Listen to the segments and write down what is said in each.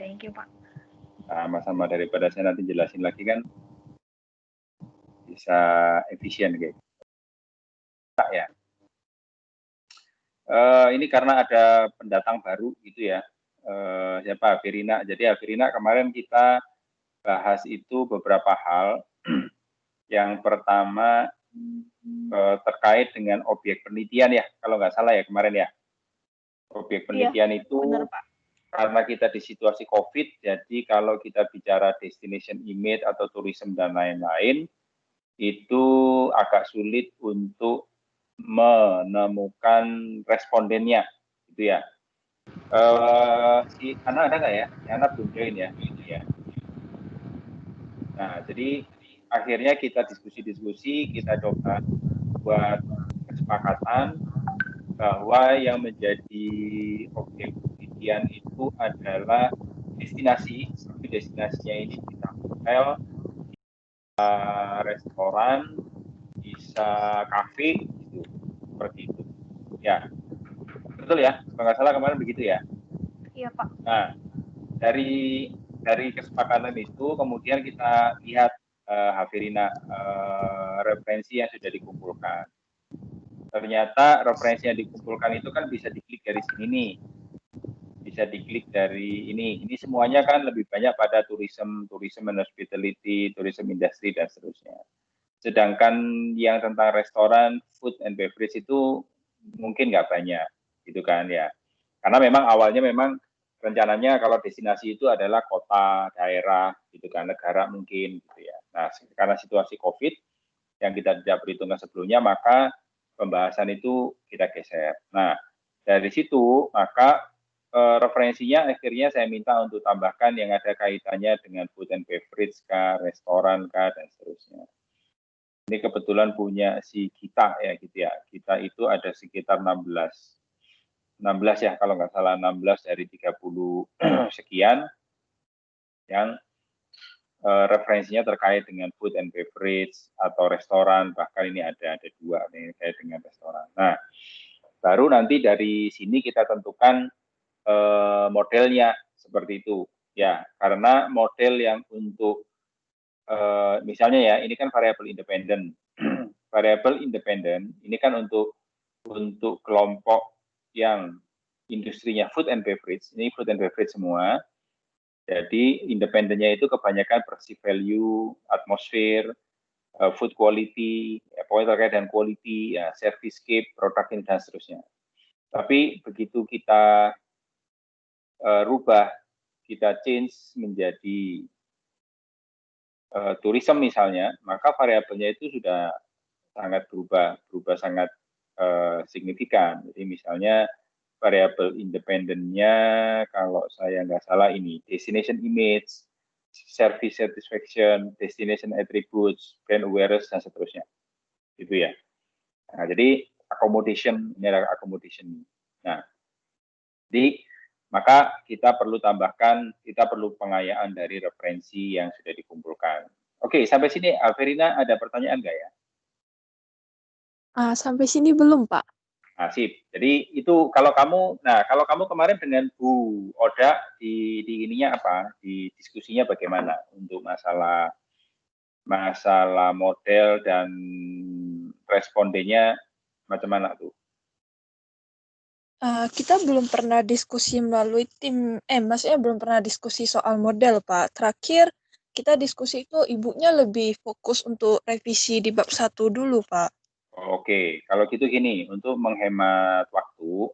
thank you Pak. Sama-sama, daripada saya nanti jelasin lagi kan bisa efisien gitu. Ya. Ini karena ada pendatang baru gitu ya. Siapa? Firina. Jadi Firina kemarin kita bahas itu beberapa hal. Yang pertama terkait dengan objek penelitian ya, kalau nggak salah ya kemarin ya. Objek penelitian itu benar, Pak. Karena kita di situasi COVID, jadi kalau kita bicara destination image atau tourism dan lain-lain, itu agak sulit untuk menemukan respondennya, gitu ya. Si Ana ada nggak ya? Si Ana belum join ya. Nah, jadi akhirnya kita diskusi-diskusi, kita coba buat kesepakatan bahwa yang menjadi objek penelitian itu adalah destinasi, tapi destinasinya ini bisa hotel, bisa restoran, bisa kafe, gitu, seperti itu. Ya, betul ya, kalau nggak salah kemarin begitu ya. Iya Pak. Nah, dari kesepakatan itu kemudian kita lihat Hafirina referensi yang sudah dikumpulkan. Ternyata referensi yang dikumpulkan itu kan bisa diklik dari sini nih, bisa diklik dari ini semuanya kan lebih banyak pada tourism and hospitality, tourism industry dan seterusnya. Sedangkan yang tentang restoran, food and beverage itu mungkin nggak banyak, gitu kan ya. Karena memang awalnya memang rencananya kalau destinasi itu adalah kota, daerah, gitu kan, negara mungkin, gitu ya. Nah, karena situasi COVID yang kita tidak perhitungkan sebelumnya, maka pembahasan itu kita geser. Nah, dari situ maka referensinya akhirnya saya minta untuk tambahkan yang ada kaitannya dengan food and beverage kah, restoran kah, dan seterusnya. Ini kebetulan punya si Gita ya gitu ya. Gita itu ada sekitar 16 ya kalau nggak salah, 16 dari 30 sekian yang referensinya terkait dengan food and beverage atau restoran, bahkan ini ada 2 nih terkait dengan restoran. Nah, baru nanti dari sini kita tentukan modelnya seperti itu ya, karena model yang untuk misalnya ya, ini kan variabel independen. Variabel independen ini kan untuk kelompok yang industrinya food and beverage, ini food and beverage semua. Jadi independennya itu kebanyakan perceived value, atmosfer, food quality, ya, pokoknya terkait dengan quality, ya, service scape, produk ini dan seterusnya. Tapi begitu kita rubah, kita change menjadi tourism misalnya, maka variabelnya itu sudah sangat berubah sangat signifikan. Jadi misalnya variabel independennya kalau saya nggak salah ini destination image, service satisfaction, destination attributes, brand awareness dan seterusnya. Gitu ya. Nah, jadi accommodation ini adalah accommodation. Nah, jadi maka kita perlu tambahkan, kita perlu pengayaan dari referensi yang sudah dikumpulkan. Oke, sampai sini Verina ada pertanyaan nggak ya? Sampai sini belum, Pak. Nah, sip. Jadi itu kalau kamu kemarin dengan Bu Oda di ininya apa? Di diskusinya bagaimana untuk masalah model dan respondennya macam mana tuh? Kita belum pernah diskusi melalui tim, maksudnya belum pernah diskusi soal model, Pak. Terakhir kita diskusi itu ibunya lebih fokus untuk revisi di bab 1 dulu, Pak. Oke, kalau gitu gini, untuk menghemat waktu,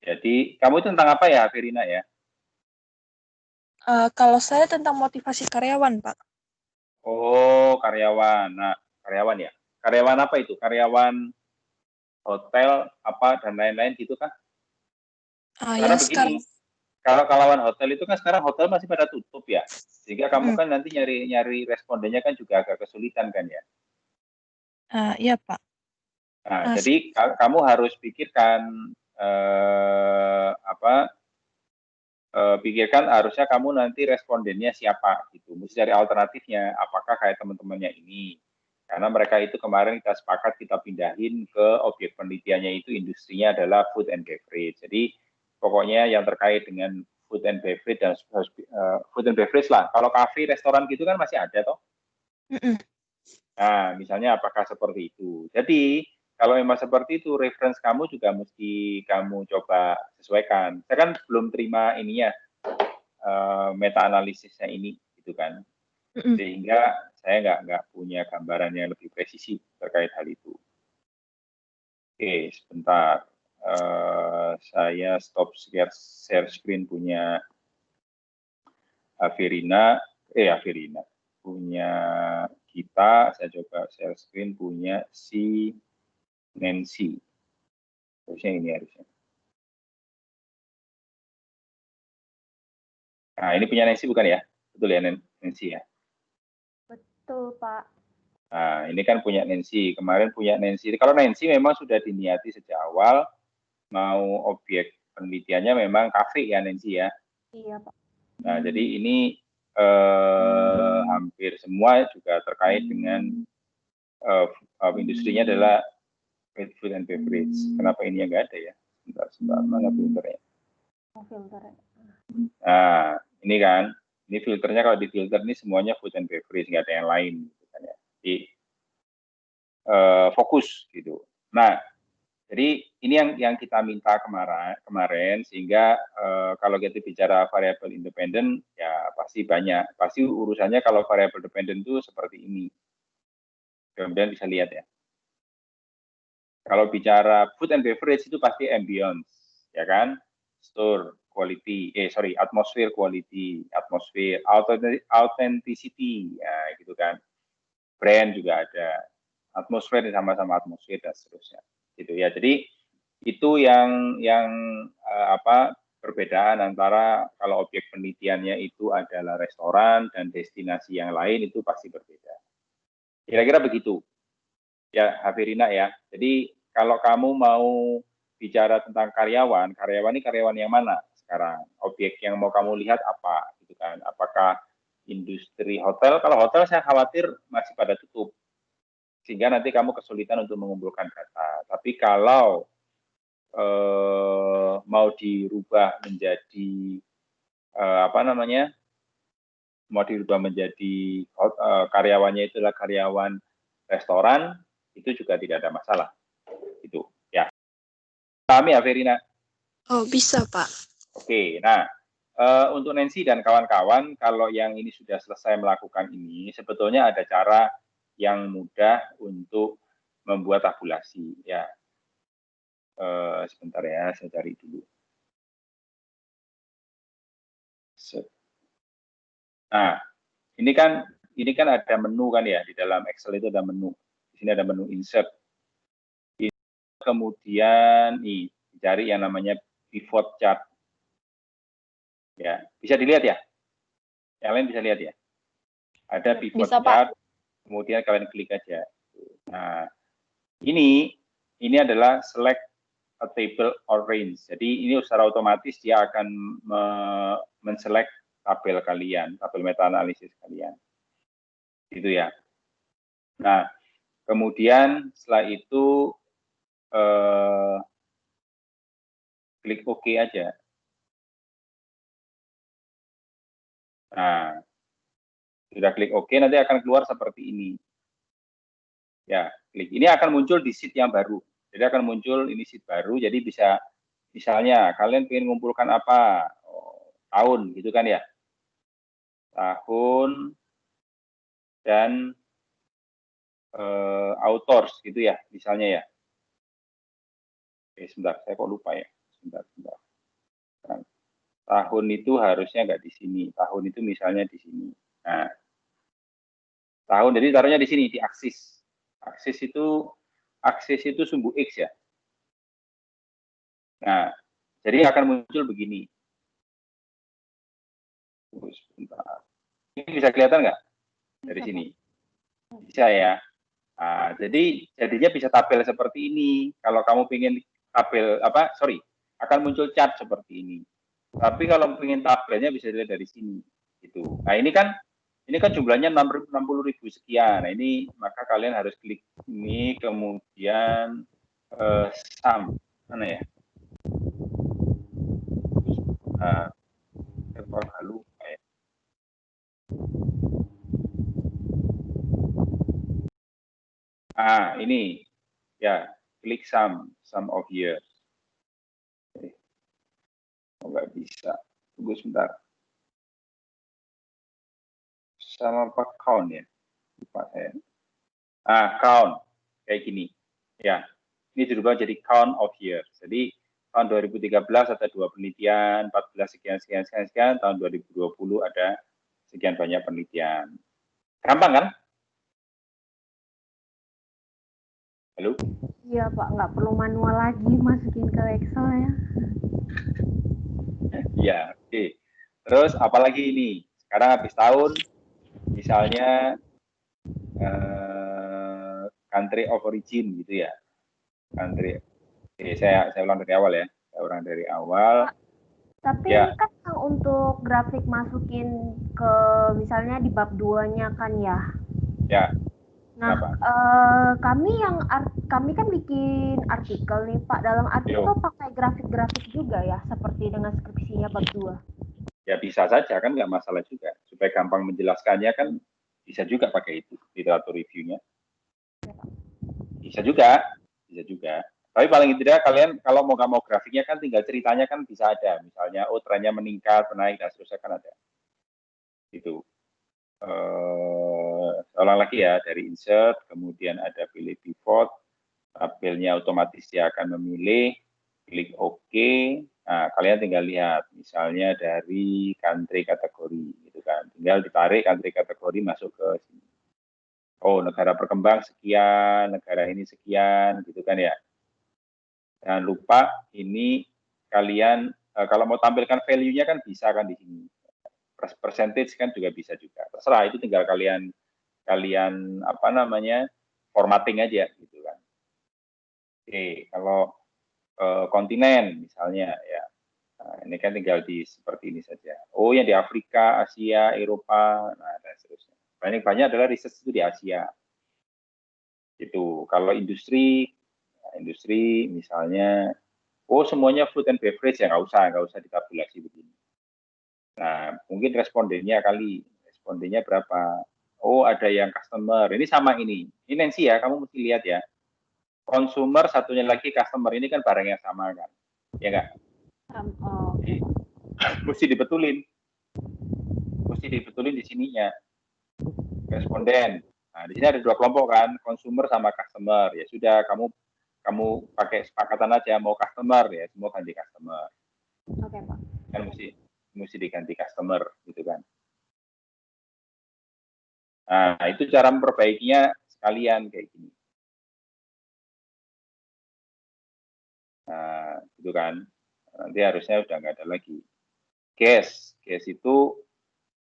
jadi kamu itu tentang apa ya, Verina ya? Kalau saya tentang motivasi karyawan, Pak. Oh, karyawan. Nah, karyawan ya. Karyawan apa itu? Karyawan hotel apa dan lain-lain gitu kan? Karena begini, sekarang kalau karyawan hotel itu kan sekarang hotel masih pada tutup ya, sehingga kamu kan nanti nyari respondennya kan juga agak kesulitan kan ya. Iya, Pak. Nah, jadi kamu harus pikirkan pikirkan harusnya kamu nanti respondennya siapa gitu. Mesti cari alternatifnya, apakah kayak teman-temannya ini. Karena mereka itu kemarin kita sepakat kita pindahin ke objek penelitiannya itu industrinya adalah food and beverage. Jadi pokoknya yang terkait dengan food and beverage dan food and beverage lah. Kalau kafe, restoran gitu kan masih ada toh. Nah, misalnya apakah seperti itu. Jadi kalau memang seperti itu, reference kamu juga mesti kamu coba sesuaikan. Saya kan belum terima ininya, meta analisisnya ini, gitu kan. Sehingga saya nggak punya gambaran yang lebih presisi terkait hal itu. Oke, sebentar. Saya stop share screen punya Averina. Punya kita, saya coba share screen punya si Nancy. Harusnya ini harusnya. Nah, ini punya Nancy bukan ya? Betul ya Nancy ya? Betul, Pak. Nah, ini kan punya Nancy. Kemarin punya Nancy. Kalau Nancy memang sudah diniati sejak awal, mau objek penelitiannya memang kafe ya Nancy ya? Iya, Pak. Nah, jadi ini hampir semua juga terkait dengan industrinya adalah food and beverage. Kenapa ini yang nggak ada ya? Sebentar, mana filternya? Oh, filternya. Nah, ini kan, ini filternya kalau di filter ini semuanya food and beverage, nggak ada yang lain. Gitu kan ya. Jadi fokus gitu. Nah, jadi ini yang kita minta kemarin sehingga kalau kita bicara variabel independen ya pasti banyak. Pasti urusannya kalau variabel dependen itu seperti ini. Kemudian bisa lihat ya. Kalau bicara food and beverage itu pasti ambience, ya kan? Store quality, atmosphere quality, atmosphere authenticity, ya gitu kan. Brand juga ada, atmosfer sama-sama atmosfer dan seterusnya. Gitu ya. Jadi itu yang perbedaan antara kalau objek penelitiannya itu adalah restoran dan destinasi yang lain itu pasti berbeda. Kira-kira begitu. Ya, Haverina ya. Jadi kalau kamu mau bicara tentang karyawan ini karyawan yang mana sekarang? Objek yang mau kamu lihat apa gitu kan? Apakah industri hotel? Kalau hotel saya khawatir masih pada tutup. Sehingga nanti kamu kesulitan untuk mengumpulkan data. Tapi kalau mau dirubah menjadi mau dirubah menjadi karyawannya itu adalah karyawan restoran, itu juga tidak ada masalah. Itu ya. Pahami ya, Verina? Oh, bisa, Pak. Oke, nah untuk Nancy dan kawan-kawan, kalau yang ini sudah selesai melakukan ini, sebetulnya ada cara yang mudah untuk membuat tabulasi. Ya, sebentar ya, saya cari dulu. Nah, ini kan ada menu kan ya, di dalam Excel itu ada menu. Di sini ada menu insert. Kemudian cari yang namanya pivot chart. Ya, bisa dilihat ya? Yang lain bisa lihat ya? Ada pivot bisa, chart, Pak. kemudian kalian klik aja. Nah, ini adalah select a table or range. Jadi ini secara otomatis dia akan men-select tabel kalian, tabel meta analisis kalian. Gitu ya. Nah, kemudian setelah itu klik OK aja. Nah, sudah klik OK, nanti akan keluar seperti ini. Ya, klik. Ini akan muncul di sheet yang baru. Jadi akan muncul ini sheet baru, jadi bisa, misalnya kalian ingin mengumpulkan apa? Tahun, gitu kan ya. Tahun dan authors, gitu ya, misalnya ya. Oke, sebentar, saya kok lupa ya. Sebentar. Nah, tahun itu harusnya nggak di sini. Tahun itu misalnya di sini. Nah, tahun, jadi taruhnya di sini, di aksis. Aksis itu sumbu X ya. Nah, jadi akan muncul begini. Sebentar. Ini bisa kelihatan nggak dari sini? Bisa ya. Nah, jadi jadinya bisa tabel seperti ini. Kalau kamu ingin tabel akan muncul chart seperti ini. Tapi kalau ingin tabelnya bisa dilihat dari sini. Gitu. Nah, ini kan jumlahnya 60.000 sekian. Nah, ini maka kalian harus klik ini, kemudian sum mana ya? Nah, agak lupa ya. Ini ya, klik sum of years. Nggak bisa, tunggu sebentar. Sama apa count ya? Lupa saya. Count kayak gini. Ya, ini dirubah jadi count of years. Jadi tahun 2013 ada 2 penelitian, 14 sekian, tahun 2020 ada sekian banyak penelitian. Gampang kan? Halo? Iya Pak, nggak perlu manual lagi masukin ke Excel ya. Iya, oke. Terus apalagi ini? Sekarang habis tahun, misalnya country of origin gitu ya. Country. Oke, saya ulang dari awal ya. Saya ulang dari awal. Tapi ya. kan untuk grafik masukin ke misalnya di bab 2-nya kan ya. Ya. Nah, kami kan bikin artikel nih Pak. Dalam artikel pakai grafik-grafik juga ya, seperti dengan skripsinya bab 2. Ya bisa saja kan, nggak masalah juga. Supaya gampang menjelaskannya kan bisa juga pakai itu, literatur reviewnya. Bisa juga. Tapi paling tidak kalian kalau mau nggak mau grafiknya kan tinggal ceritanya kan bisa ada. Misalnya, trennya meningkat, naik, dan seterusnya kan ada. Itu. Ulang lagi ya, dari insert, kemudian ada pilih pivot, tabelnya otomatis dia akan memilih, klik OK. Nah, kalian tinggal lihat, misalnya dari country kategori, gitu kan. Tinggal ditarik country kategori masuk ke sini. Oh, negara berkembang sekian, negara ini sekian, gitu kan ya. Jangan lupa ini kalian kalau mau tampilkan value-nya kan bisa kan di sini. Percentage kan juga bisa juga. Terserah, itu tinggal kalian apa namanya, formatting aja gitu kan. Oke, kalau kontinen misalnya ya. Nah, ini kan tinggal di seperti ini saja. Oh, yang di Afrika, Asia, Eropa, nah dan seterusnya. Paling banyak adalah riset itu di Asia. Itu kalau industri misalnya, semuanya food and beverage ya nggak usah ditabulasi begini. Nah, mungkin respondennya berapa? Oh, ada yang customer. Ini sama ini. Ini Nancy ya, kamu mesti lihat ya. Consumer, satunya lagi customer, ini kan barang yang sama kan? Ya nggak? Mesti dibetulin di sininya. Responden. Nah, di sini ada 2 kelompok kan, consumer sama customer. Ya sudah, kamu pakai sepakatan aja mau customer ya, semua ganti customer. Oke, Pak. Kan mesti diganti customer gitu kan. Nah, itu cara memperbaikinya sekalian kayak gini. Nah, gitu kan. Nanti harusnya udah nggak ada lagi. Case itu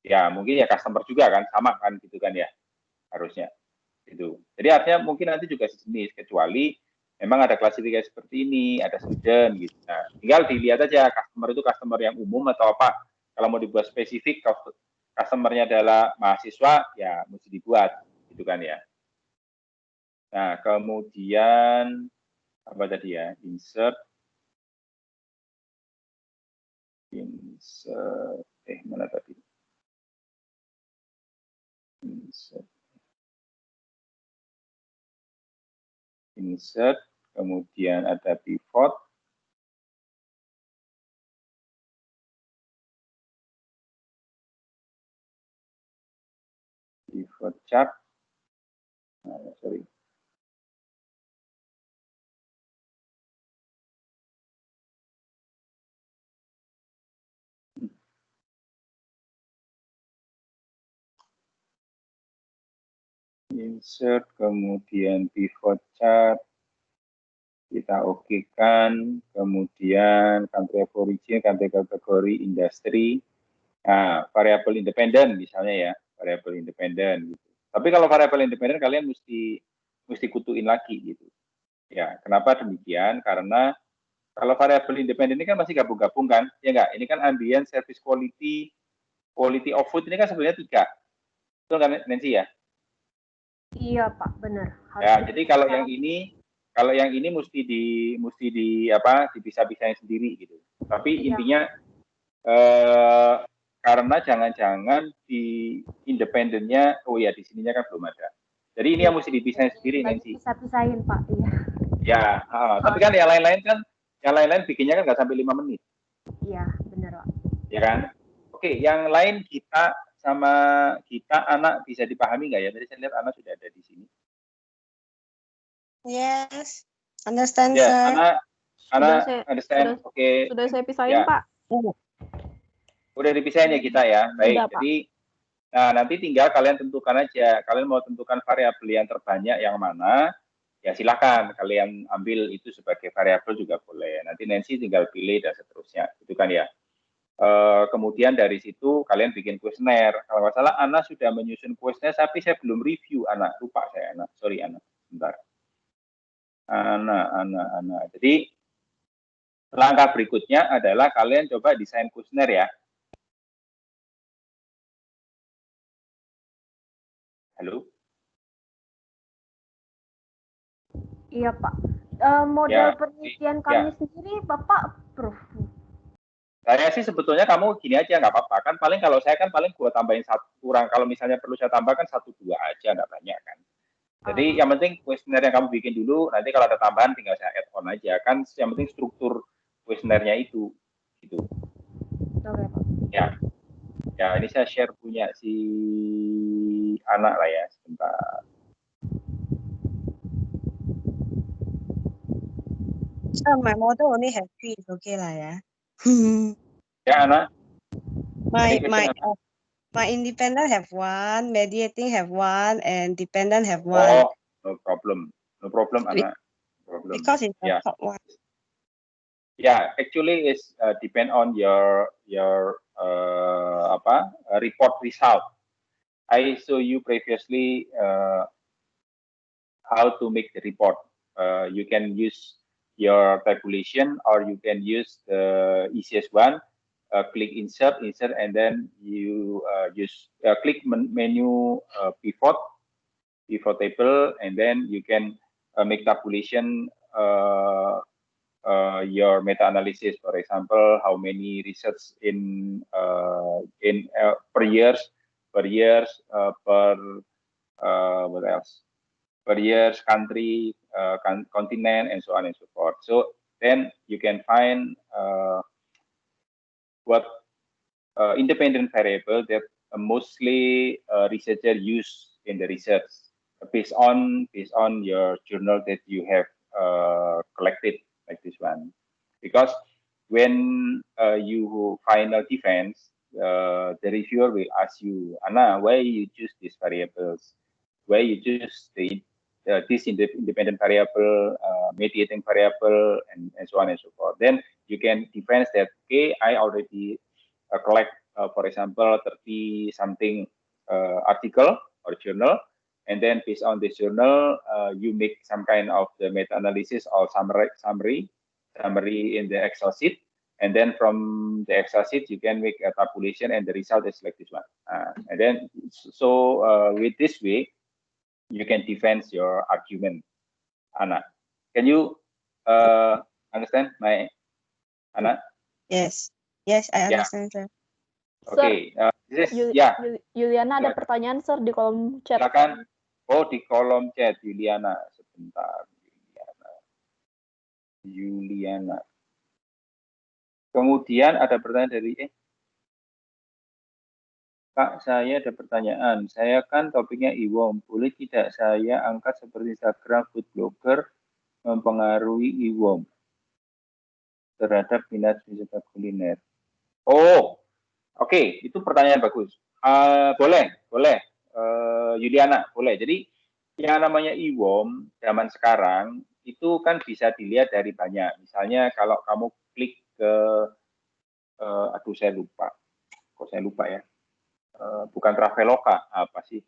ya mungkin ya customer juga kan, sama kan gitu kan ya. Harusnya. Gitu. Jadi artinya mungkin nanti juga sejenis, kecuali memang ada klasifikasi seperti ini, ada student gitu. Nah, tinggal dilihat aja customer itu customer yang umum atau apa. Kalau mau dibuat spesifik, customernya adalah mahasiswa, ya mesti dibuat, gitu kan ya. Nah, kemudian apa tadi ya? Insert, mana tadi? Insert, kemudian ada pivot. Pivot chart. Sorry. Insert, kemudian pivot chart, kita okekan, kemudian country of origin, country kategori, industri, nah variabel independen misalnya ya, variabel independen gitu. Tapi kalau variabel independen kalian mesti kutuin lagi gitu. Ya, kenapa demikian? Karena kalau variabel independen ini kan masih gabung-gabung kan, ya enggak? Ini kan ambient, service quality, quality of food ini kan sebenarnya 3. Betul kan Nancy ya? Iya Pak, benar. Ya, jadi kalau yang ini mesti dipisah-pisahin sendiri gitu. Tapi intinya karena jangan-jangan di independennya, oh ya di sininya kan belum ada. Jadi ini yang mesti dipisahin sendiri Nancy. Bisa pisahin Pak, iya. Ya, tapi kan yang lain-lain bikinnya kan nggak sampai 5 menit. Iya, benar Pak. Ya kan? Oke, yang lain kita anak bisa dipahami nggak ya? Tadi saya lihat anak sudah ada di sini. Yes, understand, Ya, sir. anak understand. Oke. Sudah saya pisahin, Ya. Pak. Udah dipisahin ya kita ya. Baik. Sudah, Pak. Jadi nanti tinggal kalian tentukan aja. Kalian mau tentukan variabel yang terbanyak yang mana? Ya silakan kalian ambil itu sebagai variabel juga boleh. Nanti Nancy tinggal pilih dan seterusnya. Itu kan ya. Kemudian dari situ kalian bikin kuesioner. Kalau nggak salah Ana sudah menyusun kuesioner, tapi saya belum review. Ana lupa saya. Ana, sorry Ana. Bentar. Ana. Jadi langkah berikutnya adalah kalian coba desain kuesioner ya. Halo. Iya Pak. Model penelitian kami sendiri Bapak approve. Saya sih sebetulnya kamu gini aja nggak apa-apa kan, paling kalau saya kan paling gua tambahin satu kurang, kalau misalnya perlu saya tambahkan 1-2 aja, nggak banyak kan. Jadi yang penting kuesioner yang kamu bikin dulu, nanti kalau ada tambahan tinggal saya add on aja kan, yang penting struktur kuesionernya itu gitu. Oke Pak. Ya ini saya share punya si anak lah ya, sebentar. So my model only have 3, okay lah ya. Ya anak. My independent have 1, mediating have 1, and dependent have 1. Oh, no problem anak. Because it's the top one. Yeah, actually it's depend on your report result. I show you previously how to make the report. You can use your tabulation or you can use the easiest one. Click insert, and then you click menu pivot table, and then you can make tabulation your meta-analysis. For example, how many research in per years, what else? Per years, country, continent, and so on and so forth. So then you can find what independent variable that mostly researcher use in the research based on your journal that you have collected, like this one. Because when you final defense, the reviewer will ask you, Anna, why you choose these variables? Why you choose this independent variable, mediating variable, and so on and so forth. Then you can defend that, okay, I already collect, for example, 30 something article or journal, and then based on this journal, you make some kind of the meta-analysis or summary in the Excel sheet, and then from the Excel sheet you can make a tabulation, and the result is like this one. And then with this way, you can defend your argument, Anna. Can you understand my Anna? Yes, I understand, sir. Oke, Yuliana ada pertanyaan, sir, di kolom chat. Silakan. Oh, di kolom chat, Yuliana. Sebentar, Yuliana. Kemudian ada pertanyaan dari Kak, saya ada pertanyaan. Saya kan topiknya IWOM. Boleh tidak saya angkat seperti Instagram food blogger mempengaruhi IWOM terhadap minat wisata kuliner? Oh, oke, itu pertanyaan bagus. Boleh, Yuliana, boleh. Jadi yang namanya IWOM zaman sekarang itu kan bisa dilihat dari banyak. Misalnya kalau kamu klik ke, aduh saya lupa. Kok saya lupa ya? Bukan Traveloka, apa sih?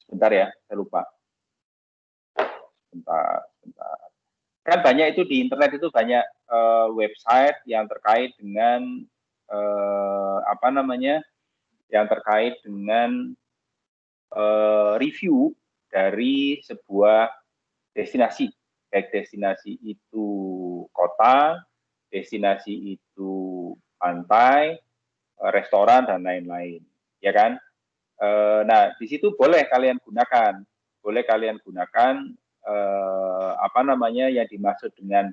Sebentar ya, saya lupa. Sebentar. Kan banyak itu di internet itu banyak website yang terkait dengan yang terkait dengan review dari sebuah destinasi. baik destinasi itu kota, destinasi itu pantai, restoran dan lain-lain, ya kan? Nah, di situ boleh kalian gunakan apa namanya yang dimaksud dengan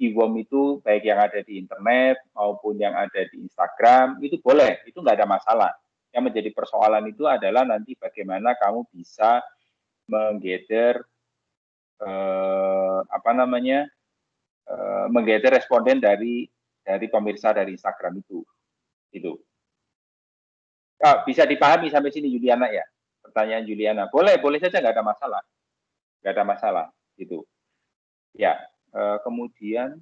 e-worm itu, baik yang ada di internet maupun yang ada di Instagram, itu boleh, itu nggak ada masalah. Yang menjadi persoalan itu adalah nanti bagaimana kamu bisa menggather apa namanya menggather responden dari pemirsa dari Instagram itu. Bisa dipahami sampai sini Juliana ya? Pertanyaan Juliana. Boleh saja, nggak ada masalah gitu. Ya, kemudian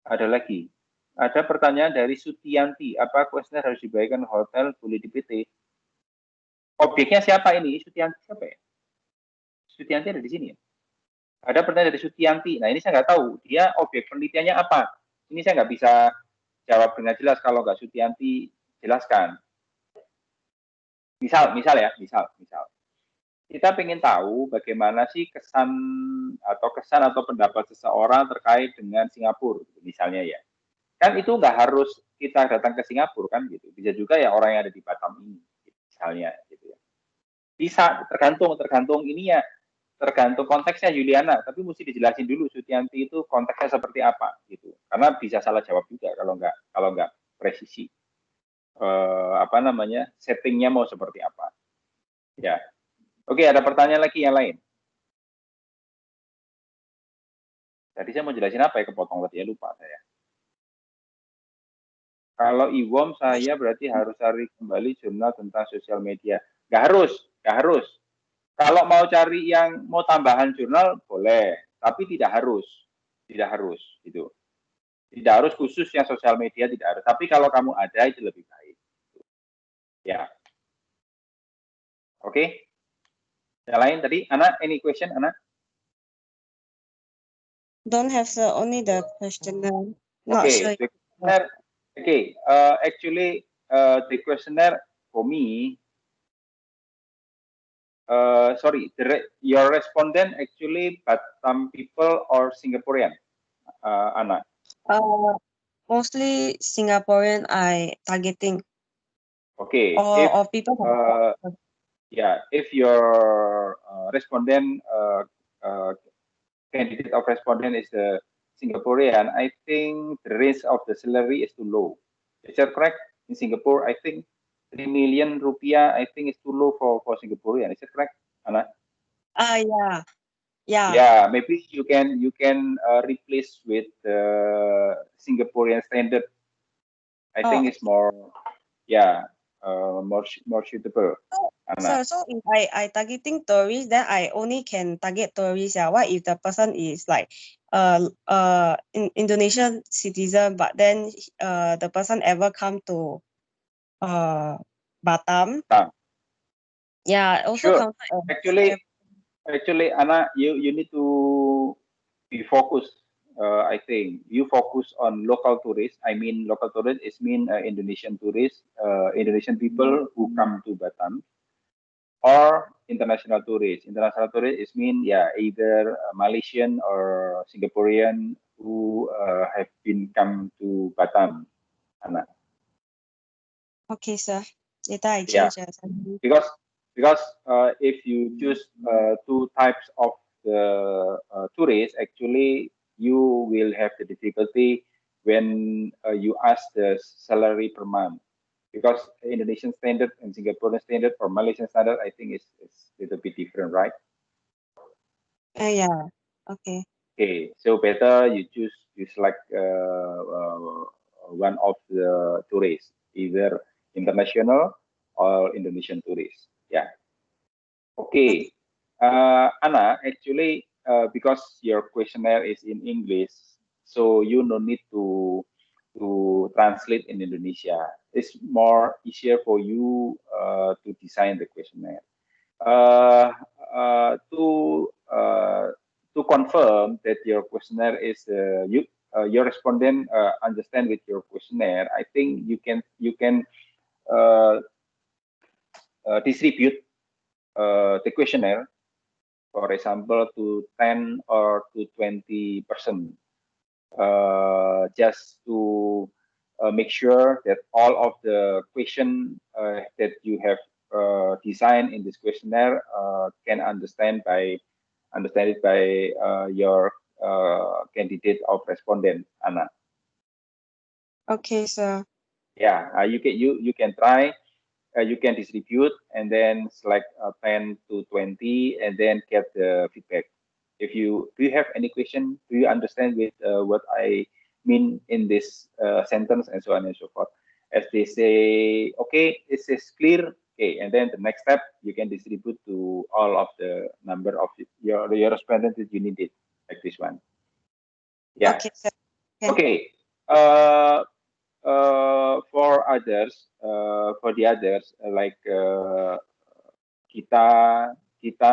ada lagi. Ada pertanyaan dari Sutianti. Apa kuesioner harus dibagikan hotel boleh di PT? Objeknya siapa ini? Sutianti siapa ya? Sutianti ada di sini ya? Ada pertanyaan dari Sutianti. Nah, ini saya nggak tahu. Dia objek penelitiannya apa? Ini saya nggak bisa jawab dengan jelas kalau nggak Sutianti jelaskan. Misal. Kita ingin tahu bagaimana sih kesan atau pendapat seseorang terkait dengan Singapura, misalnya ya. Kan itu nggak harus kita datang ke Singapura kan gitu. Bisa juga ya orang yang ada di Batam ini, misalnya gitu ya. Bisa tergantung ini ya, tergantung konteksnya Juliana. Tapi mesti dijelasin dulu Sutianti itu konteksnya seperti apa gitu. Karena bisa salah jawab juga kalau nggak presisi. Apa namanya settingnya mau seperti apa ya. Oke, ada pertanyaan lagi yang lain. Tadi saya mau jelasin apa ya, kepotong tadi ya, lupa saya. Kalau e-worm saya berarti harus cari kembali jurnal tentang sosial media. Nggak harus. Kalau mau cari yang mau tambahan jurnal boleh, tapi tidak harus gitu. Tidak harus khusus yang sosial media, tidak harus. Tapi kalau kamu ada itu lebih baik. Ya. Oke. Yang lain tadi, Ana, any question, Ana? Don't have sir, only the questionnaire. Not Okay, sure. the questionnaire. Okay, actually, the questionnaire for me. Sorry, your respondent actually Batam people or Singaporean, Ana? Mostly Singaporean I targeting. Okay. Or people. Yeah, if your respondent candidate of respondent is a Singaporean, I think the range of the salary is too low. Is that correct? In Singapore, I think 3 million rupiah, I think is too low for Singaporean. Is that correct, Ana? Yeah. Yeah, maybe you can replace with the Singaporean standard. I think it's more, more suitable. So if I targeting tourists, then I only can target tourists. Yeah. What if the person is like Indonesian citizen, but then the person ever come to Batam? Yeah. Also sure. Actually, Ana, you need to be focused. I think you focus on local tourists. I mean, local tourists is Indonesian tourists, Indonesian people who come to Batam, or international tourists. International tourists is either Malaysian or Singaporean who have been come to Batam, Ana. Okay, sir. Later I change. Because if you choose two types of the tourists, actually you will have the difficulty when you ask the salary per month. Because Indonesian standard and Singaporean standard or Malaysian standard, I think is a little bit different, right? Yeah. Okay. Okay, so better you select one of the tourists, either international or Indonesian tourists. Yeah. Okay, Ana, actually, because your questionnaire is in English, so you no need to translate in Indonesia. It's more easier for you to design the questionnaire. To confirm that your questionnaire is your respondent understand with your questionnaire, I think you can distribute the questionnaire for example, to 10 or to 20%, just to make sure that all of the question that you have designed in this questionnaire can understand it by your candidate of respondent, Anna. Okay, sir. Yeah, you can try. You can distribute and then select 10 to 20 and then get the feedback. Do you have any question? Do you understand with what I mean in this sentence and so on and so forth? As they say, okay, this is clear. Okay, and then the next step you can distribute to all of the number of your respondents that you needed, like this one. Yeah. Okay, sir. Okay. For others, like kita,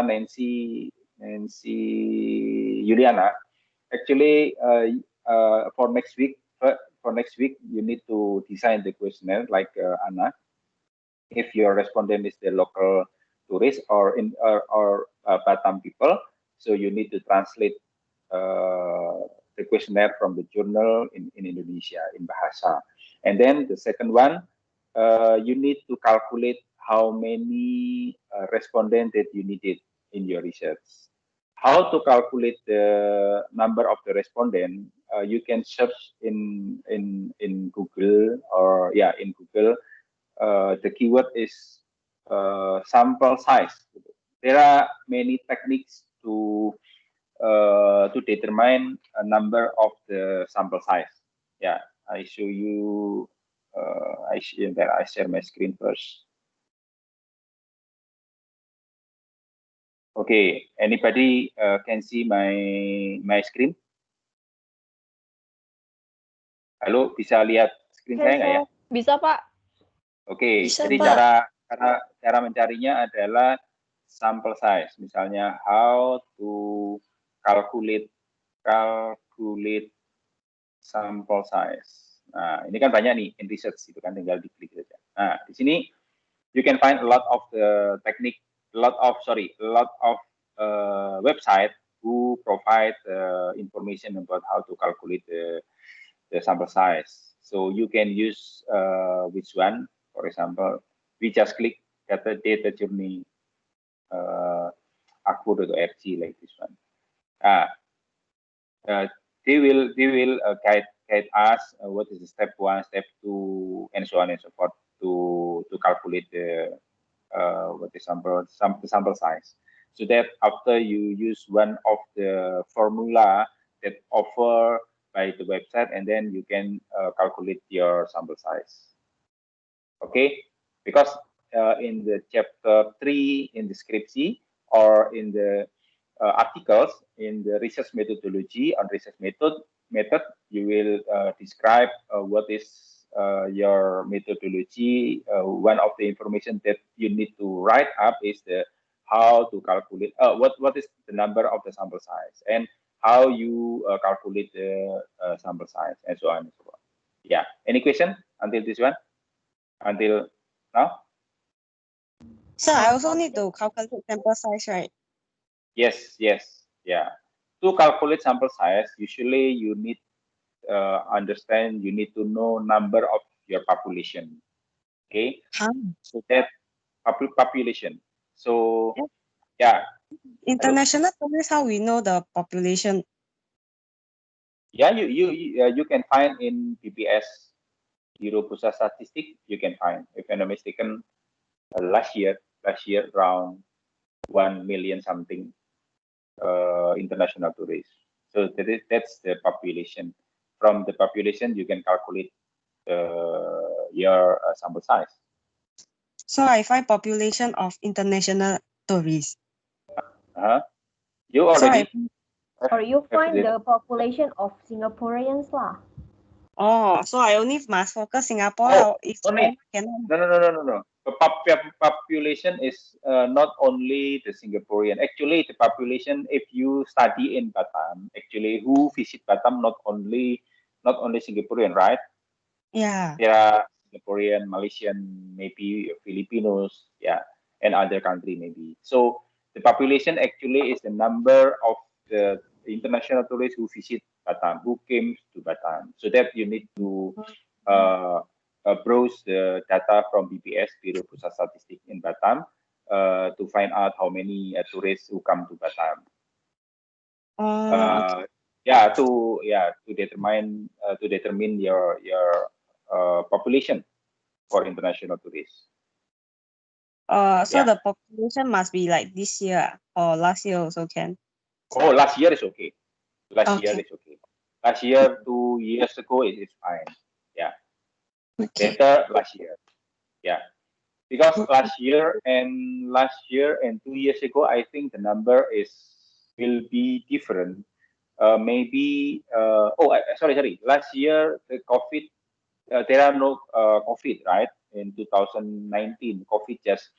Nancy, Juliana. Actually, for next week, you need to design the questionnaire like Anna. If your respondent is the local tourist or Batam people, so you need to translate the questionnaire from the journal in Indonesia in Bahasa. And then the second one, you need to calculate how many respondents that you needed in your research. How to calculate the number of the respondent? You can search in Google or in Google. The keyword is sample size. There are many techniques to determine a number of the sample size. Yeah, I show you. I share my screen first. Okay, anybody can see my screen? Halo, bisa lihat screen saya nggak ya? Bisa, Pak. Oke, Bisa, jadi Pak. cara mencarinya adalah sample size. Misalnya how to calculate sample size. Nah, ini kan banyak nih in research itu kan, tinggal diklik saja. Nah, di sini you can find a lot of the technique, a lot of website who provide information about how to calculate the sample size. So you can use which one? For example, we just click data journey akvo.org like this one. They will guide us what is the step 1, step 2, and so on and so forth to calculate the sample size. So that after you use one of the formula that offer by the website, and then you can calculate your sample size. Okay, because in the chapter 3 in description or in the articles in the research methodology on research method, you will describe what is your methodology. One of the information that you need to write up is the how to calculate what is the number of the sample size and how you calculate the sample size and so on and so on. Yeah. Any question until this one? Until now? So I also need to calculate sample size, right? Yes. Yeah. To calculate sample size, usually you need understand. You need to know number of your population. Okay. So that population. So yeah. International tourists, how we know the population? Yeah, you can find in BPS, Bureau Pusat Statistik. You can find, if I'm not mistaken, last year around 1 million something international tourists. So that's the population. From the population, you can calculate your sample size. So I find population of international tourists. You already. Or you find the population of Singaporeans lah. Oh, so I only must focus Singapore. Oh, if only. No. The population is not only the Singaporean. Actually, the population, if you study in Batam, actually who visit Batam not only Singaporean, right? Yeah. There are Singaporean, Malaysian, maybe Filipinos, yeah, and other country maybe. So The population actually is the number of the international tourists who visit Batam, who came to Batam. So that you need to browse the data from BPS, Biro Pusat Statistik in Batam, to find out how many tourists who come to Batam. Okay. To determine your population for international tourists. So the population must be like this year or last year also can. Oh, last year is okay. Last Okay. year is okay. Last year, 2 years ago, it is fine. Yeah. Okay. Better last year. Yeah. Because last year and 2 years ago, I think the number will be different. Maybe sorry. Last year the COVID, there are no COVID, right? In 2019, COVID just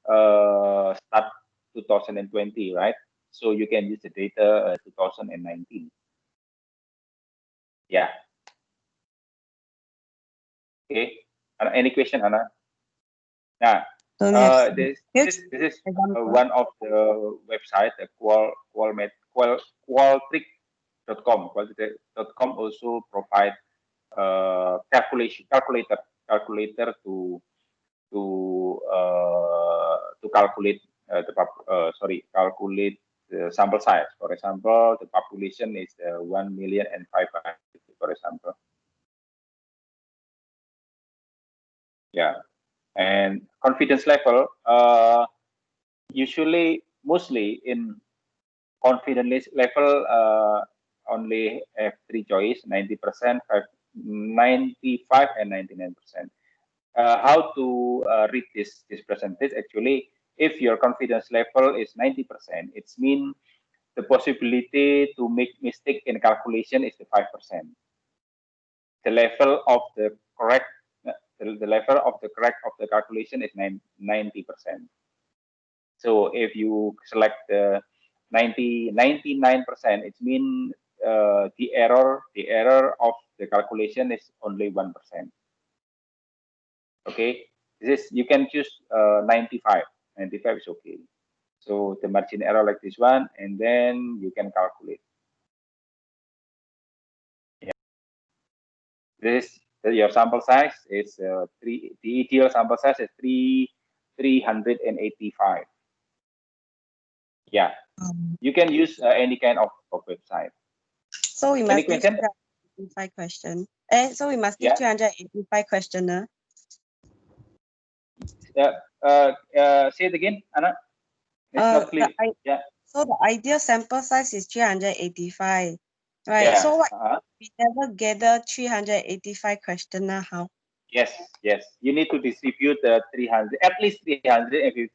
start 2020, right? So you can use the data 2019. Yeah. Okay. Any question, Anna? Nah, this is one of the website, Qualtrics.com. Qualtrics.com also provide calculator to calculate calculate the sample size. For example, the population is 1,500,000, for example. Yeah. And confidence level, mostly in confidence level, only have 3 choice: 90%, 95, and 99%. How to read this percentage? Actually, if your confidence level is 90%, it means the possibility to make mistake in calculation is the 5%. The level of the correct of the calculation is 90%. So if you select the 99%, it means the error of the calculation is only 1%. Okay, you can choose 95. 95 is okay. So the margin error like this one, and then you can calculate. Yeah. Your sample size is the ideal sample size is 385. Yeah, you can use any kind of website. So we must give 385 question. So we must give 385 questioner. Say it again, Anna. It's not clear. So the ideal sample size is 385, right? Yeah. So what we never gather 385 questioner? How? Yes. You need to distribute 300, at least 355.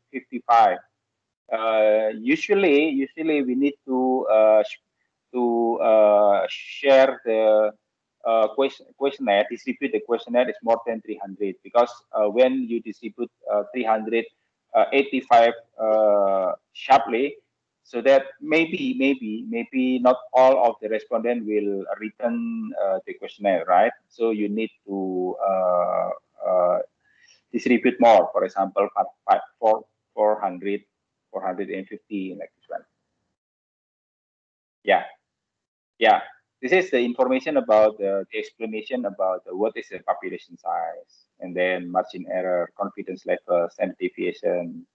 Usually we need to share the questionnaire. Distribute the questionnaire is more than 300, because when you distribute 385 sharply, so that maybe not all of the respondent will return the questionnaire, right? So you need to distribute more. For example, 400, 450, like this one. Yeah. This is the information about the explanation about what is the population size, and then margin error, confidence level, standard deviation,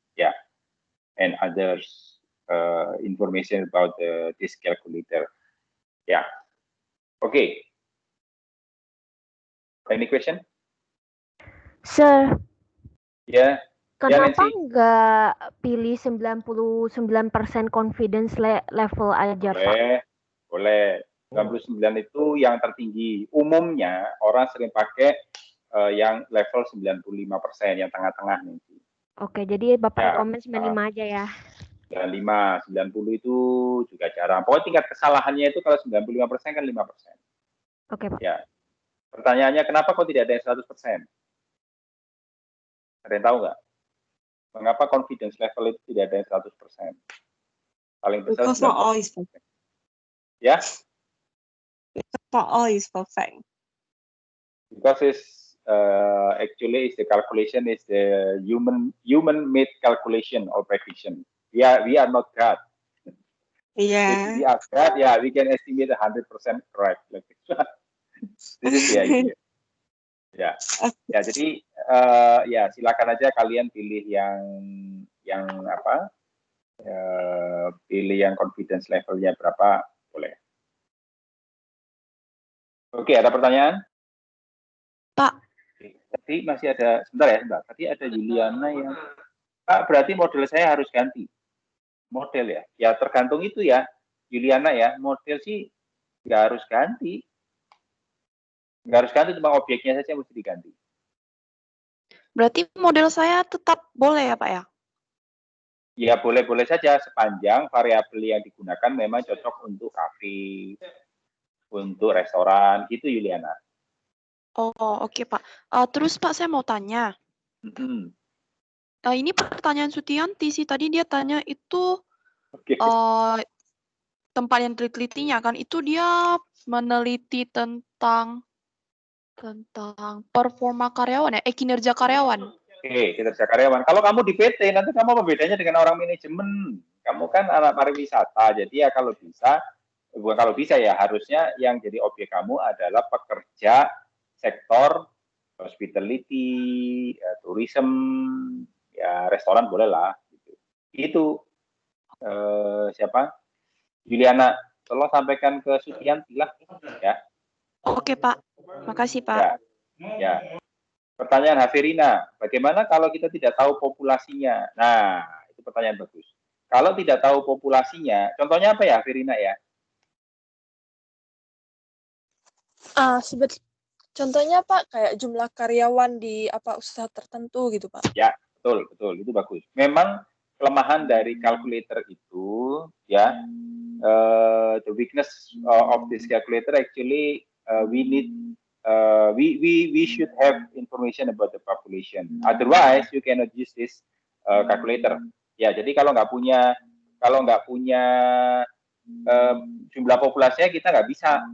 and others information about this calculator. Yeah. Okay. Any question? Sir. Ya. Kenapa nggak pilih 99% confidence level aja, Pak? Boleh. 99 itu yang tertinggi. Umumnya orang sering pakai yang level 95%, yang tengah-tengah nanti. Oke, jadi Bapak rekomend 95 aja ya. 95, 90 itu juga jarang. Pokoknya tingkat kesalahannya itu kalau 95% kan 5%. Oke, Pak. Ya. Pertanyaannya, kenapa kok tidak ada yang 100%? Ada yang tahu nggak? Mengapa confidence level itu tidak ada yang 100%? Paling besar. Because not all is perfect. Ya? Not all is perfect. Because it's actually the calculation is the human made calculation or prediction. we are not God. If Yeah. we are God, yeah, we can estimate 100% correct. Like, this is the idea. Ya, ya jadi ya silakan aja kalian pilih yang apa, pilih yang confidence levelnya berapa, boleh. Oke, ada pertanyaan? Pak. Tadi masih ada, sebentar. Tadi ada Juliana yang, Pak, berarti model saya harus ganti. Model ya? Ya tergantung itu ya, Juliana ya. Model sih nggak harus ganti. Nggak harus ganti, cuma objeknya saja yang mesti diganti. Berarti model saya tetap boleh ya, Pak ya? Ya boleh-boleh saja sepanjang variabel yang digunakan memang cocok untuk kafe, untuk restoran, gitu Juliana. Oh, oke Pak. Terus Pak, saya mau tanya. Ini pertanyaan Sutianti sih. Tadi dia tanya itu tempat yang ditelitinya kan, itu dia meneliti tentang performa karyawan ya, kinerja karyawan. Oke, kinerja karyawan. Kalau kamu di PT, nanti kamu apa bedanya dengan orang manajemen? Kamu kan anak pariwisata, jadi ya kalau bisa, bukan kalau bisa ya, harusnya yang jadi objek kamu adalah pekerja sektor hospitality, tourism, ya restoran boleh lah. Gitu. Itu siapa? Juliana, tolong sampaikan ke Sutianti lah, ya. Oke Pak, makasih Pak. Ya. Pertanyaan Haverina, bagaimana kalau kita tidak tahu populasinya? Nah, itu pertanyaan bagus. Kalau tidak tahu populasinya, contohnya apa ya, Haverina ya? Contohnya Pak, kayak jumlah karyawan di usaha tertentu gitu Pak. Ya, betul, itu bagus. Memang kelemahan dari calculator itu, ya, the weakness of this calculator actually we need we should have information about the population. Otherwise, you cannot use this calculator. Ya, jadi kalau nggak punya jumlah populasinya kita nggak bisa,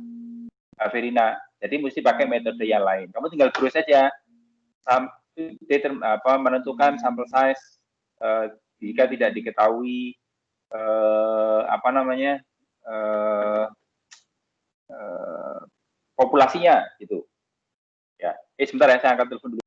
Verina. Jadi mesti pakai metode yang lain. Kamu tinggal terus saja menentukan sampel size jika tidak diketahui populasinya gitu. Ya, sebentar ya, saya angkat telepon dulu.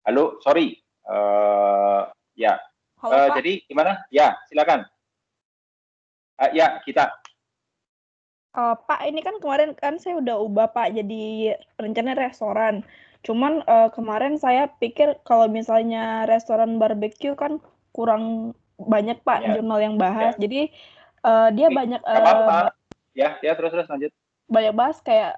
Halo, sorry. Ya. Halo, Pak. Jadi gimana? Ya, silakan. Ya, kita. Pak, ini kan kemarin kan saya udah ubah Pak jadi rencana restoran. Cuman kemarin saya pikir kalau misalnya restoran barbecue kan kurang banyak Pak Banyak. jurnal yang bahas. Ya. Jadi dia banyak Nggak apa-apa. Ya, terus lanjut. banyak bahas kayak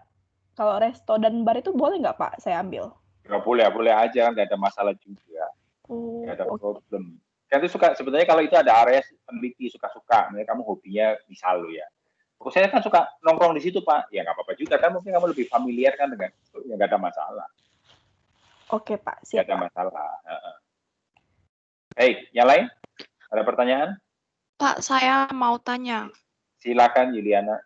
kalau resto dan bar itu boleh nggak Pak saya ambil? Nggak boleh aja, nggak ada masalah juga. Nggak ada problem. Kan itu suka, sebenarnya kalau itu ada area peneliti suka-suka, misalnya kamu hobinya misal lo ya. Saya kan suka nongkrong di situ Pak, ya nggak apa-apa juga kan, mungkin kamu lebih familiar kan dengan itu, ya nggak ada masalah. Oke Pak, Nggak siap ada Pak. masalah. Hei, yang lain? Ada pertanyaan? Pak, saya mau tanya. Silakan Yuliana.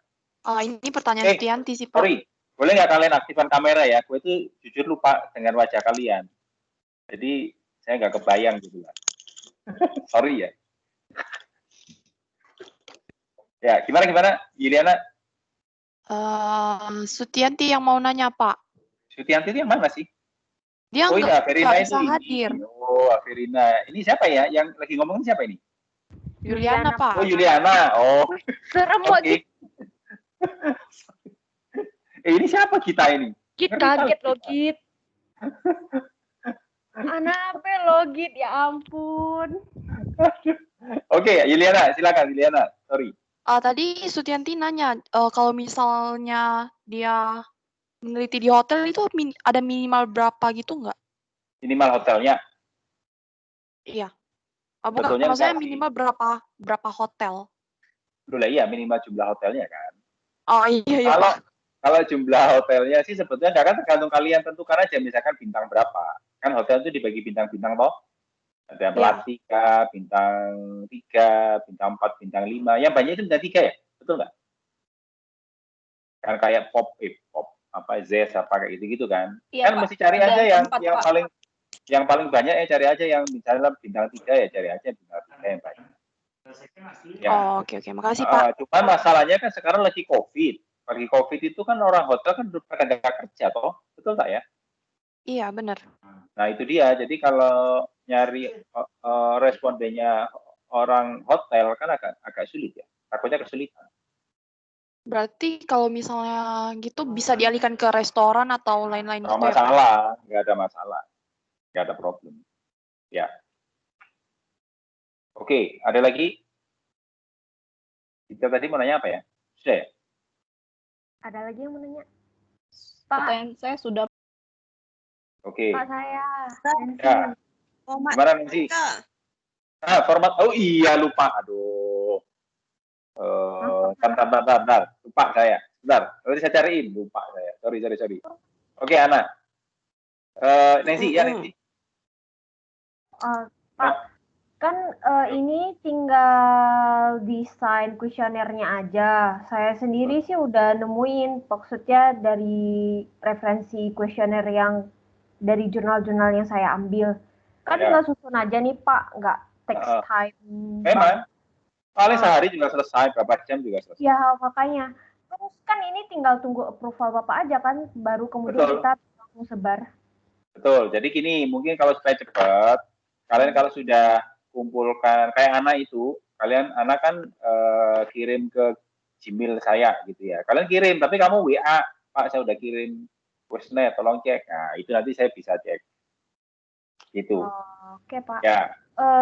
Ini pertanyaan Sutianti sih Pak. Sorry, boleh nggak kalian aktifkan kamera ya? Gue itu jujur lupa dengan wajah kalian. Jadi saya nggak kebayang gitu lah. Sorry ya. Ya, gimana Yuliana? Sutianti yang mau nanya Pak. Sutianti itu yang mana sih? Dia ini Averina bisa itu hadir. Oh, Averina. Ini siapa ya? Yang lagi ngomongin siapa ini? Yuliana Pak. Oh, Yuliana. Oh. Serem lagi. Ini siapa kita ini? Git kaget loh, Git. Anape lo, Git, ya ampun. Oke, Yuliana, silakan Yuliana. Sorry. Tadi Sutianti nanya kalau misalnya dia meneliti di hotel itu ada minimal berapa gitu nggak? Minimal hotelnya? Iya. Bukan, maksudnya minimal berapa hotel? Dulu iya, minimal jumlah hotelnya kan. Oh iya Pak. Kalau jumlah hotelnya sih sebetulnya kan tergantung kalian tentukan aja, misalkan bintang berapa. Kan hotel itu dibagi bintang-bintang toh. Ada Pelatika, bintang 3, bintang 4, bintang 5. Yang banyak itu bintang 3 ya? Betul nggak? Kan kayak pop, apa Z apa kayak gitu kan. Iya, kan Pak. mesti cari aja yang Pak. paling banyak ya, cari aja yang misalnya bintang 3 ya, cari aja bintang 3 yang banyak. Ya. Oh, oke. Makasih Pak. Cuman masalahnya kan sekarang lagi COVID. Lagi COVID itu kan orang hotel kan pada nggak kerja toh. Betul tak ya? Iya, benar. Nah, itu dia. Jadi kalau nyari respondennya orang hotel kan agak sulit ya. Takutnya kesulitan. Berarti kalau misalnya gitu bisa dialihkan ke restoran atau lain-lain gitu ya? Nggak ada masalah. Nggak ada problem. Ya. Oke, ada lagi? Kita tadi mau nanya apa ya? Sudah ya? Ada lagi yang mau nanya? Pertanyaan saya sudah. Oke. Pak saya. Ya. Gimana Nancy? Format. Oh iya, lupa. Aduh. Bentar. Lupa saya. Bentar. Nanti saya cariin. Lupa saya. Sorry. Oke, Ana. Nancy, ya Nancy. Pak, kan ini tinggal desain kuesionernya aja. Saya sendiri sih udah nemuin, maksudnya dari referensi kuesioner yang dari jurnal-jurnal yang saya ambil. Kan tinggal susun aja nih Pak, nggak text time. Memang. Paling sehari juga selesai, berapa jam juga selesai. Ya, makanya. Terus kan ini tinggal tunggu approval Bapak aja kan, baru kemudian kita langsung sebar. Betul, jadi gini, mungkin kalau supaya cepat, kalian kalau sudah kumpulkan, kayak Ana itu, Ana kan kirim ke Gmail saya gitu ya. Kalian kirim, tapi kamu WA, Pak saya udah kirim Questnet, tolong cek. Nah, itu nanti saya bisa cek. Gitu. Oke, Pak. Ya.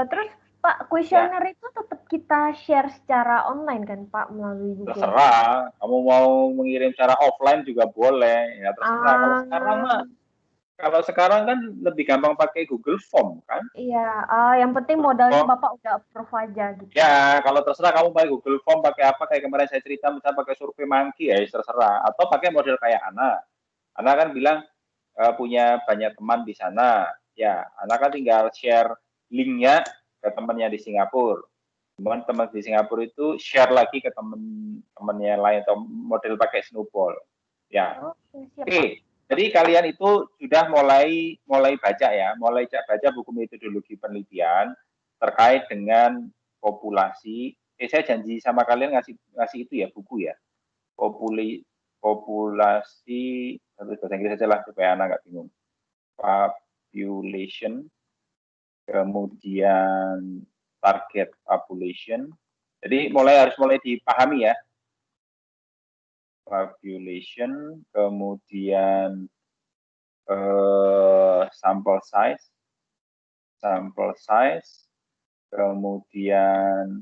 Terus Pak, kuesioner itu tetap kita share secara online kan Pak, melalui Google? Terserah, kamu mau mengirim secara offline juga boleh. Ya terserah. Kalau sekarang kan lebih gampang pakai Google Form kan? Iya, yang penting modalnya Bapak udah approve aja gitu. Ya, kalau terserah kamu pakai Google Form, pakai apa, kayak kemarin saya cerita, misalnya pakai SurveyMonkey, ya terserah. Atau pakai model kayak Ana. Ana kan bilang punya banyak teman di sana. Ya, Ana kan tinggal share linknya ke temannya di Singapura. Kemudian teman di Singapura itu share lagi ke teman-temannya lain, atau model pakai Snowball. Ya. Oke. Jadi kalian itu sudah mulai baca ya, mulai baca buku metodologi penelitian terkait dengan populasi. Saya janji sama kalian ngasih itu ya, buku ya. Populasi, bahasa Inggris saja lah supaya anak nggak bingung. population, kemudian target population. Jadi harus mulai dipahami ya. Population, kemudian sample size, kemudian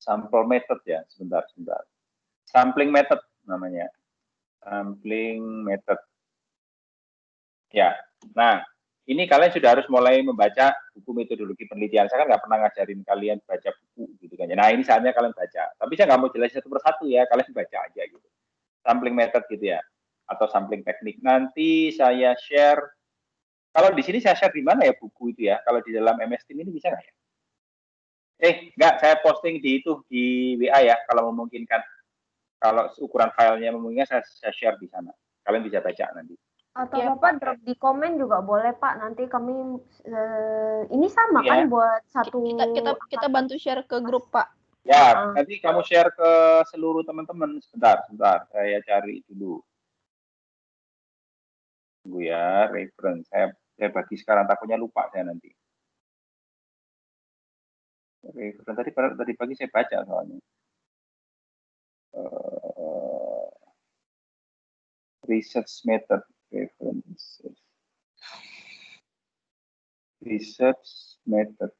sample method ya, sebentar. Sampling method namanya. Sampling method. Ya, nah ini kalian sudah harus mulai membaca buku metodologi penelitian. Saya kan nggak pernah ngajarin kalian baca buku gitu kan. Nah ini saatnya kalian baca. Tapi saya nggak mau jelasin satu persatu ya, kalian baca aja gitu. Sampling method gitu ya, atau sampling teknik. Nanti saya share. Kalau di sini saya share di mana ya buku itu ya? Kalau di dalam MS Team ini bisa nggak ya? Nggak, saya posting di WA ya, kalau memungkinkan. Kalau ukuran filenya memungkinkan, saya share di sana. Kalian bisa baca nanti. Atau ya, Bapak drop di komen juga boleh Pak. Nanti kami ini sama ya. Kan buat satu. Kita bantu share ke grup Pak. Ya, nanti kamu share ke seluruh teman-teman. Sebentar. Saya cari dulu. Tunggu ya, reference. Saya bagi sekarang, takutnya lupa saya nanti. Reference tadi pagi saya baca soalnya. Research method references. Research method.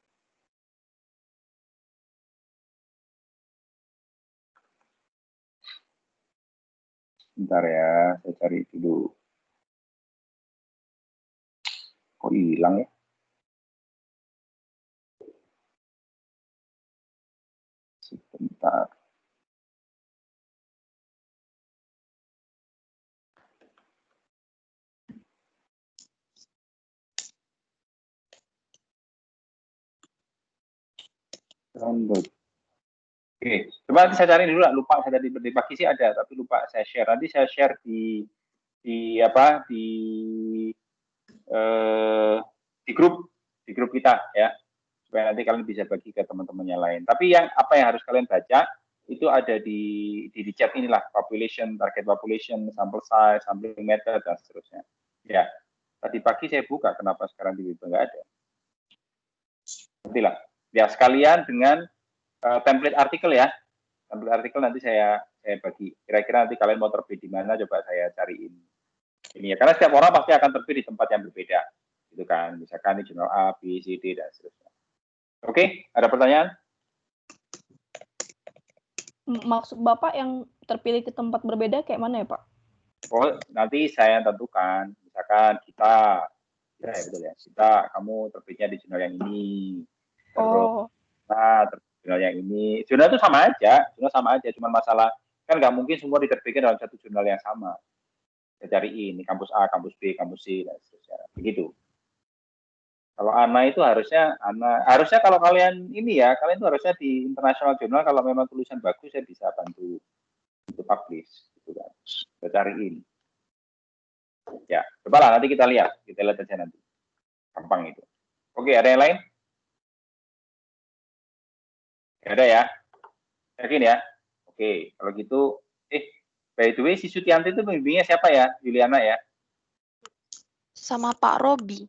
Bentar ya, saya cari dulu. Kok hilang ya? Sebentar. Download. Oke, coba nanti saya cari dulu lah. Lupa saya tadi pagi sih ada, tapi lupa saya share. Nanti saya share di grup kita ya, supaya nanti kalian bisa bagi ke teman-teman yang lain. Tapi apa yang harus kalian baca itu ada di chat inilah, population, target population, sample size, sampling method dan seterusnya. Ya, tadi pagi saya buka, kenapa sekarang di nggak ada? Nantilah. Ya sekalian dengan template artikel ya. Template artikel nanti saya bagi. Kira-kira nanti kalian mau terbit di mana, coba saya cariin. Ini ya, karena setiap orang pasti akan terbit di tempat yang berbeda. Gitu kan, misalkan di jurnal A, B, C, D, dan seterusnya. Oke, ada pertanyaan? Maksud Bapak yang terpilih ke tempat berbeda kayak mana ya Pak? Oh, nanti saya tentukan. Misalkan kita, ya betul ya, kamu terbitnya di jurnal yang ini. Terus, jurnal yang ini. Jurnal itu sama aja, cuma masalah, kan nggak mungkin semua diterbitkan dalam satu jurnal yang sama. Saya cari ini, kampus A, kampus B, kampus C, dan seterusnya. Begitu. Kalau ANA itu harusnya kalau kalian ini ya, kalian itu harusnya di international journal, kalau memang tulisan bagus, saya bisa bantu untuk publish. Gitu kan. Saya cariin. Ya, cobalah nanti kita lihat aja nanti. Gampang itu. Oke, ada yang lain? Ada ya? Yakin ya? Oke, kalau gitu, by the way, si Sutianti itu pembimbingnya siapa ya? Juliana ya? Sama Pak Robi.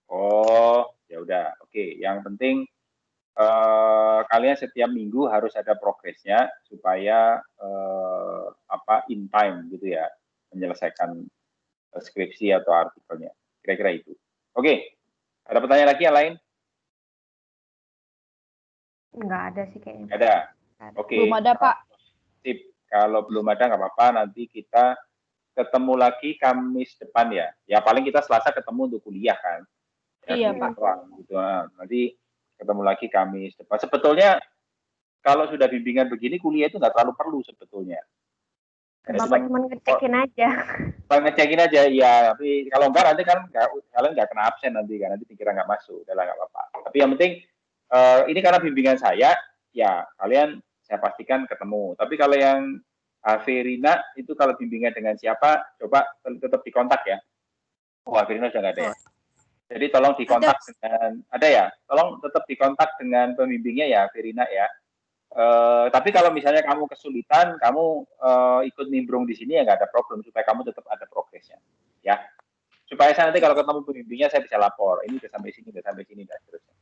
Oh, ya udah. Oke, yang penting kalian setiap minggu harus ada progresnya supaya in time gitu ya, menyelesaikan skripsi atau artikelnya. Kira-kira itu. Oke, ada pertanyaan lagi yang lain? Nggak ada sih kayaknya. Ada. Oke. Belum ada Pak. Sip. Kalau belum ada nggak apa-apa, nanti kita ketemu lagi Kamis depan ya. Ya paling kita Selasa ketemu untuk kuliah kan. Ya, iya Pak. Gitu. Nanti ketemu lagi Kamis depan. Sebetulnya kalau sudah bimbingan begini, kuliah itu nggak terlalu perlu sebetulnya. Bapak cuma ngecekin aja. Ngecekin aja, ya. Tapi kalau enggak nanti kan kalian nggak kena absen nanti kan. Nanti dikira nggak masuk. Udahlah nggak apa-apa. Tapi yang penting ini karena bimbingan saya, ya kalian saya pastikan ketemu. Tapi kalau yang Haverina itu kalau bimbingan dengan siapa, coba tetap dikontak ya. Oh, Haverina sudah nggak ada ya. Jadi tolong dikontak ada ya. Tolong tetap dikontak dengan pembimbingnya ya, Haverina ya. Tapi kalau misalnya kamu kesulitan, kamu ikut nimbrung di sini ya nggak ada problem, supaya kamu tetap ada progresnya. Ya. Supaya saya nanti kalau ketemu pembimbingnya saya bisa lapor. Ini udah sampai sini, dan seterusnya.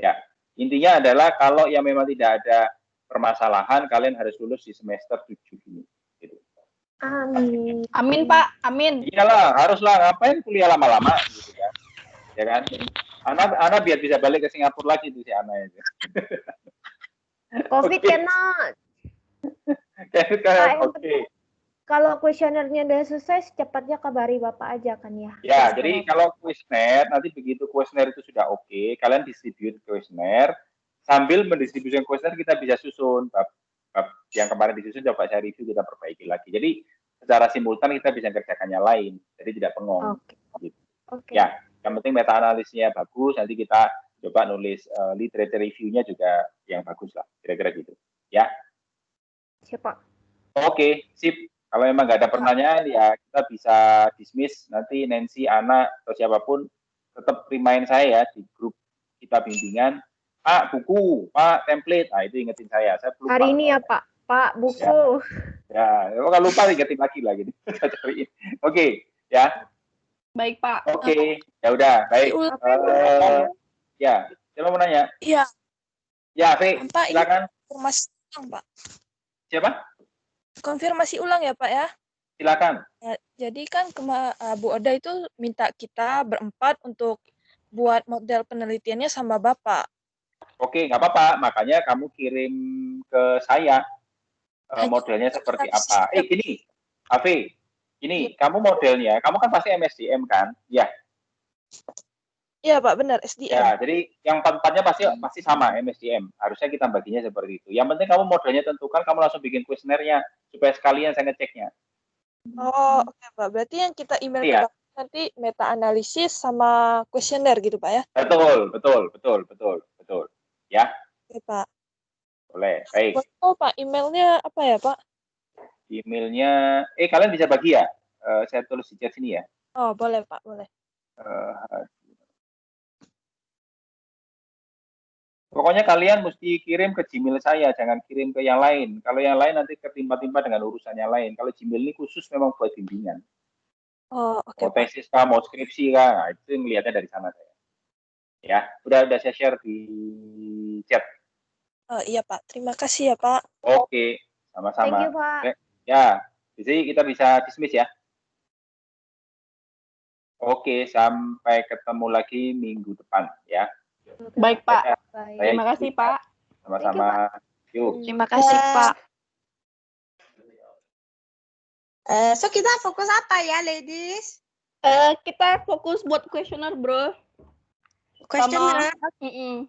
Ya, intinya adalah kalau yang memang tidak ada permasalahan, kalian harus lulus di semester 7 ini. Gitu. Amin. Amin, Pak. Amin. Iyalah, haruslah, ngapain kuliah lama-lama gitu kan. Ya kan? Ana biar bisa balik ke Singapura lagi tuh si Ana itu. COVID cannot. Oke. Kalau kuesionernya udah selesai, secepatnya kabari Bapak aja kan ya. Ya, jadi kalau kuesioner, nanti begitu kuesioner itu sudah oke, kalian distribute kuesioner, sambil mendistribusikan kuesioner kita bisa susun, bab yang kemarin disusun coba saya review, kita perbaiki lagi. Jadi secara simultan kita bisa kerjakan yang lain, jadi tidak bengong. Oke. Gitu. Oke. Ya, yang penting meta analisisnya bagus, nanti kita coba nulis literature review-nya juga yang bagus lah, kira-kira gitu. Ya. Siapa? Oke, sip. Kalau memang nggak ada pertanyaan, ya kita bisa dismiss. Nanti Nancy, Ana, atau siapapun tetap remind saya ya di grup kita bimbingan. Pak, buku, Pak, template. Nah, itu ingetin saya. Saya lupa. Hari ini ya, Pak. Pak, buku. Ya, kalau lupa ingetin lagi lah gitu. Oke, ya. Baik, Pak. Oke, ya udah, baik. Ya, siapa mau nanya? Iya. Ya, Fe, Pak, silakan. Konfirmasi ulang, Pak. Siapa? Konfirmasi ulang ya, Pak ya. Silakan. Ya, jadi kan Bu Oda itu minta kita berempat untuk buat model penelitiannya sama Bapak. Oke, nggak apa-apa. Makanya kamu kirim ke saya modelnya seperti apa. Gini, Afi, ini kamu modelnya, kamu kan pasti MSDM kan? Ya. Iya, Pak, benar, SDM. Ya, jadi yang tempatnya pasti sama MSDM. Harusnya kita baginya seperti itu. Yang penting kamu modelnya tentukan, kamu langsung bikin kuesionernya supaya sekalian saya ngeceknya. Oh, oke, Pak. Berarti yang kita email ke Bapak nanti meta analisis sama kuesioner gitu, Pak ya? Betul. Ya. Oke, Pak. Boleh. Baik. Oh, Pak, emailnya apa ya, Pak? Emailnya, kalian bisa bagi ya? Saya tulis di chat sini ya. Oh, boleh, Pak, boleh. Pokoknya kalian mesti kirim ke Gmail saya, jangan kirim ke yang lain. Kalau yang lain nanti ketimpa-timpa dengan urusan yang lain. Kalau Gmail ini khusus memang buat bimbingan. Oh, oke, mau tesis kah, mau skripsi kah, nah, itu ngelihatnya dari sana saya. Ya, udah saya share di chat. Iya, Pak. Terima kasih ya, Pak. Oke, sama-sama. Thank you, Pak. Ya, jadi kita bisa dismiss ya. Oke, sampai ketemu lagi minggu depan ya. Baik, Pak. Baik. Terima kasih, Pak. Sama-sama. Yuk. Terima kasih, Pak. So kita fokus apa ya, ladies? Kita fokus buat kuesioner, bro. Questionnaire. Sama,